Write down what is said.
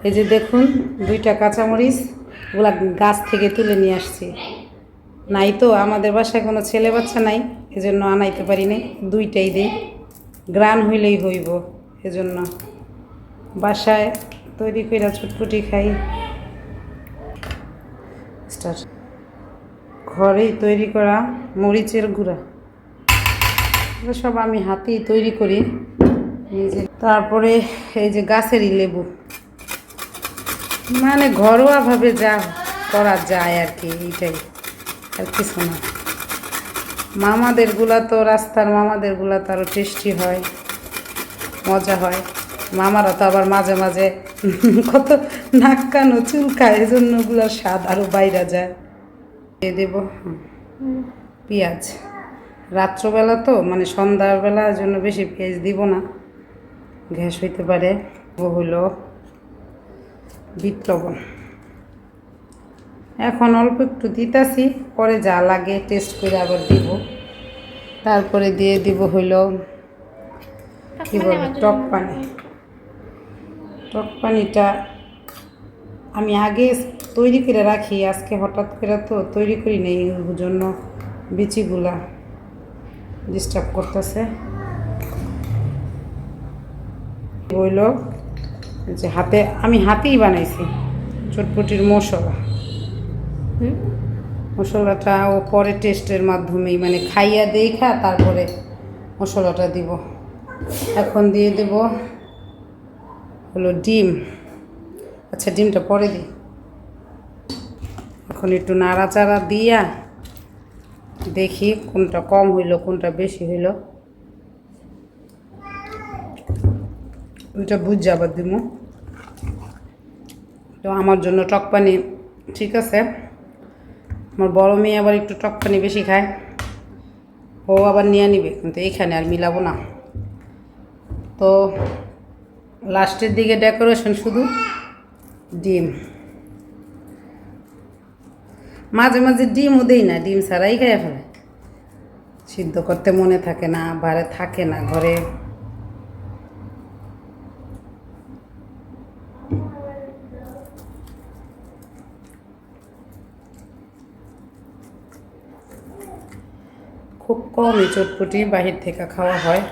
এই যে দেখুন 2টা কাঁচামরিচ, ওগুলা গাছ থেকে তুলে নিয়ে আসছি। নাই তো আমাদের বাসায় কোনো ছেলে বাচ্চা নাই, এজন্য আনাইতে পারি নাই। 2টাই দিই, গ্রান হইলেই হইব, এজন্য বাসায় তৈরি করে চটপটি খাই। ঘরেই তৈরি করা মরিচের গুঁড়া, সব আমি হাতেই তৈরি করি নিজে। তারপরে এই যে গাছেরই লেবু, মানে ঘরোয়াভাবে যা করা যায় আর কি, এইটাই, আর কিছু না। মামাদেরগুলা তো রাস্তার মামাদেরগুলা তো আরও টেস্টি হয়, মজা হয়। মামারা তো আবার মাঝে মাঝে কত নাক কানো চুলকায়, এজন্য ওগুলোর স্বাদ আরও বাইরা যায়। দিয়ে দেব পেঁয়াজ, রাত্রবেলা তো মানে সন্ধ্যাবেলার জন্য বেশি পেঁয়াজ দিব না, গ্যাস হইতে পারে। হলো বিট লবণ, এখন অল্প একটু দিতাছি, পরে যা লাগে টেস্ট করে আবার দিব। তারপরে দিয়ে দিব হইল কি বলে টক পানি। টক পানিটা আমি আগে তৈরি করে রাখি, আজকে হঠাৎ করে তো তৈরি করি নেই, ওই জন্য বিচিগুলা ডিস্টার্ব করতেছে। হইল যে আমি হাতেই বানাইছি চটপটির মশলা। মশলাটা ও পরে টেস্টের মাধ্যমেই, মানে খাইয়া দেখা তারপরে মশলাটা দিব। এখন দিয়ে দেব হলো ডিম। আচ্ছা, ডিমটা পরে দিই। এখন একটু নাড়াচাড়া দিয়া দেখি কোনটা কম হইল কোনটা বেশি হইল, ওইটা বুঝে আবার দিব। তো আমার জন্য টক পানি ঠিক আছে। আমার বড় মেয়ে আবার একটু টক পানি বেশি খায়, ও আবার নিয়ে নিবে, কিন্তু এইখানে আর মিলাবো না। তো লাস্টের দিকে ডেকোরেশন শুধু ডিম, মাঝে মাঝে ডিমও দেই না, ডিম ছাড়াই খাইয়া ফেলে। সিদ্ধ করতে মনে থাকে না, বারে থাকে না ঘরে। খুব কমই চটপটি বাহির থেকে খাওয়া হয়।